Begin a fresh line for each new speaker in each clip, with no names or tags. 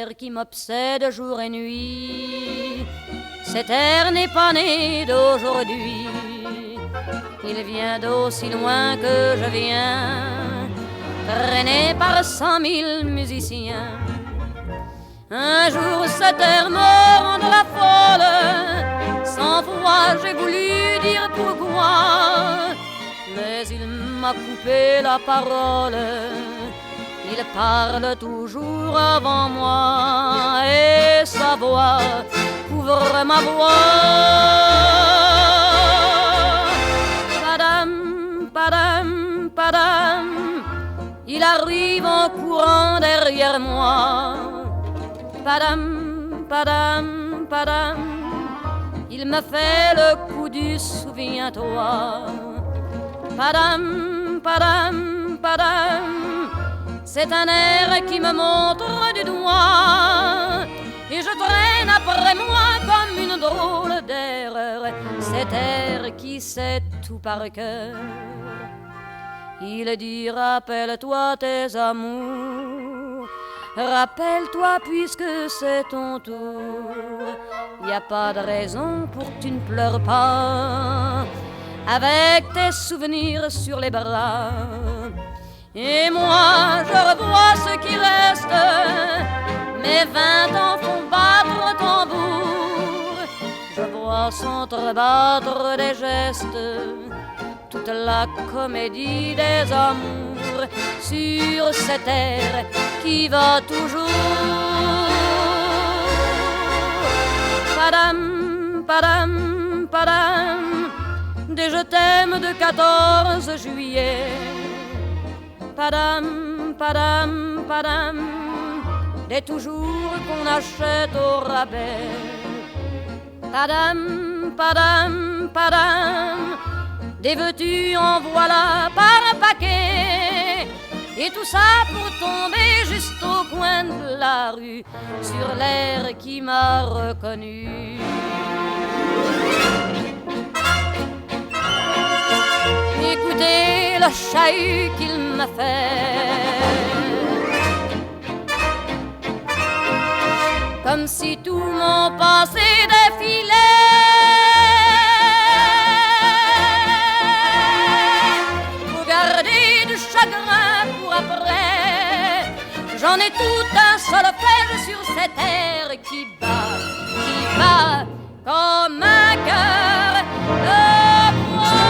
air qui m'obsède jour et nuit. Cet air n'est pas né d'aujourd'hui, il vient d'aussi loin que je viens, traîné par 100 000 musiciens. Un jour cet air me rendra folle, 100 fois j'ai voulu dire pourquoi, mais il m'a coupé la parole. Il parle toujours avant moi et sa voix couvre ma voix. Padam, padam, padam, il arrive en courant derrière moi. Padam, padam, padam, il me fait le coup du souviens-toi. Padam, padam, padam, c'est un air qui me montre du doigt et je traîne après moi comme une drôle d'erreur cet air qui sait tout par cœur. Il dit rappelle-toi tes amours, rappelle-toi puisque c'est ton tour. Y a pas de raison pour que tu ne pleures pas avec tes souvenirs sur les bras. Et moi je revois ce qui reste, mes 20 ans font battre tambour. Je vois s'entrebattre des gestes, toute la comédie des amours sur cette terre qui va toujours. Padam, padam, padam, des je t'aime de 14 juillet. Padam, padam, padam, des toujours qu'on achète au rabais. Padam, padam, padam, des veux-tu en voilà par un paquet. Et tout ça pour tomber juste au coin de la rue sur l'air qui m'a reconnu. Écoutez le chahut qu'il m'a fait, comme si tout mon passé défilait. Faut garder du chagrin pour après, j'en ai tout un solfège sur cette terre qui bat comme un cœur de bois.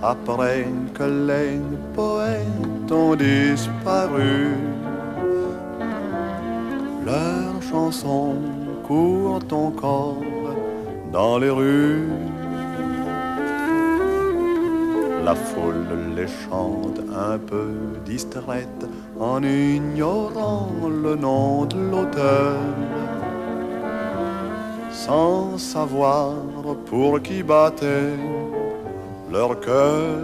Après que les poètes ont disparu, leurs chansons courent encore dans les rues. La foule les chante un peu distraite en ignorant le nom de l'auteur, sans savoir pour qui battait leur cœur.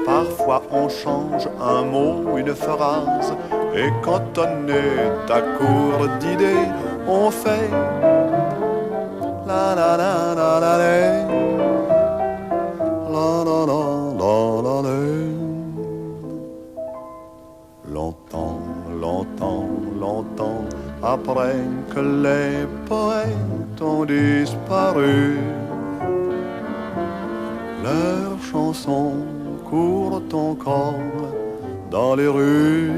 Parfois on change un mot, une phrase, et quand on est à court d'idées, on fait la la la la la la la la la la la. Longtemps, longtemps, longtemps après que les poètes ont disparu, leurs chansons courent encore dans les rues.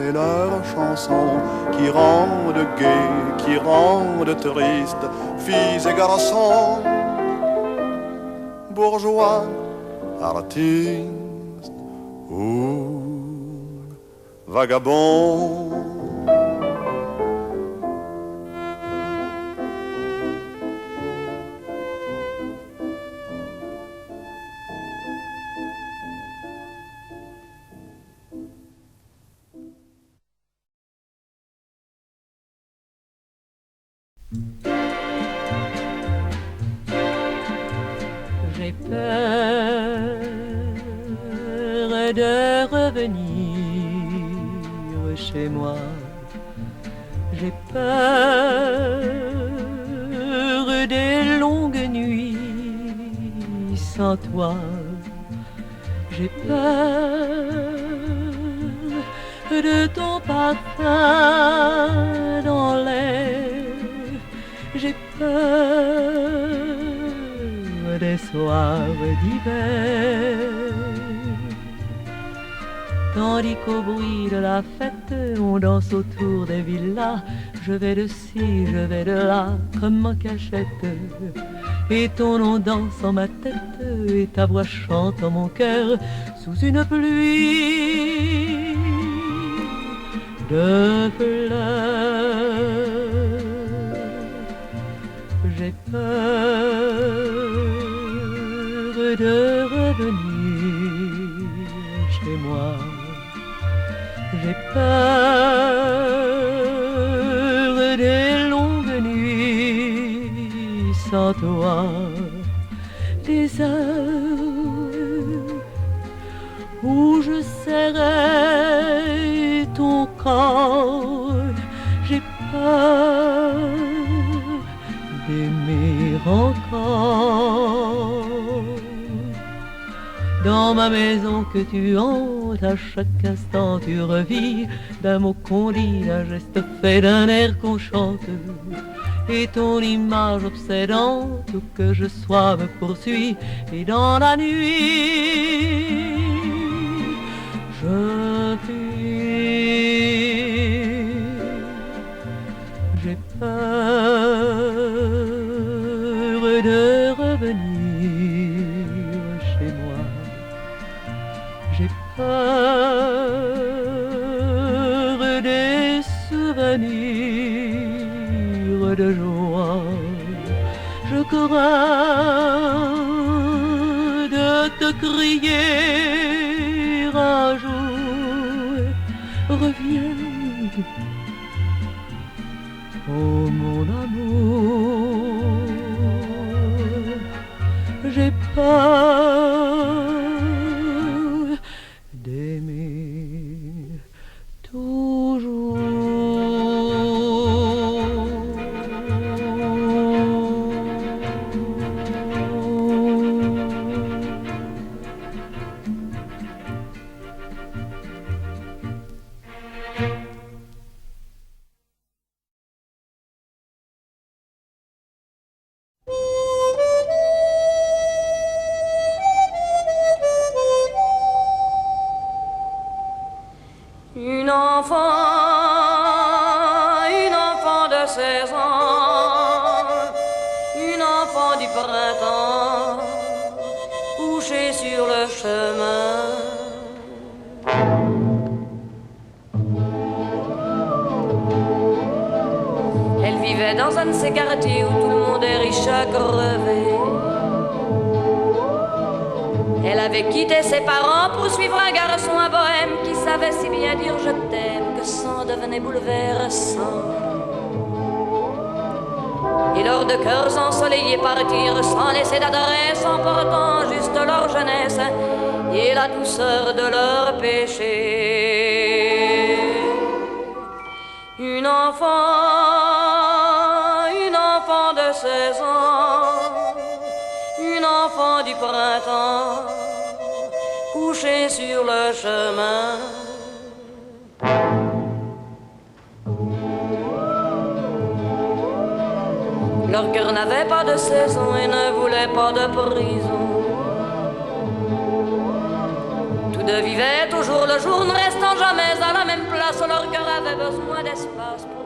et leurs chansons qui rendent gai, qui rendent triste, filles et garçons, bourgeois, artistes ou vagabonds.
J'ai peur de revenir chez moi. J'ai peur des longues nuits sans toi. J'ai peur de ton parfum dans l'air. J'ai peur des soirs d'hiver. Tandis qu'au bruit de la fête, on danse autour des villas. Je vais de ci, je vais de là, comme en cachette. Et ton nom danse en ma tête, et ta voix chante en mon cœur, sous une pluie de fleurs. J'ai peur de revenir chez moi. J'ai peur des longues nuits sans toi, des heures où je serrais ton corps. J'ai peur d'aimer encore. Dans ma maison que tu hantes, à chaque instant tu revis d'un mot qu'on dit, d'un geste fait, d'un air qu'on chante. Et ton image obsédante, où que je sois, me poursuit. Et dans la nuit, je fuis. J'ai peur de revenir chez moi. J'ai peur des souvenirs de joie. Je crains de te crier un jour, reviens, oh mon amour. J'ai peur d'aimer toujours.
Une enfant de 16 ans, une enfant du printemps, couchée sur le chemin. Elle vivait dans un de ces quartiers où tout le monde est riche à crever. Elle avait quitté ses parents pour suivre un garçon à bohème qui savait si bien dire je t'aime que sang devenait bouleversant. Et lors de cœurs ensoleillés partirent sans laisser d'adresse, emportant juste leur jeunesse et la douceur de leur péché. Une enfant de 16 ans, une enfant du printemps, couchée sur le chemin. Leur cœur n'avait pas de saison et ne voulait pas de prison. Tous deux vivaient toujours le jour, ne restant jamais à la même place. Leur cœur avait besoin d'espace pour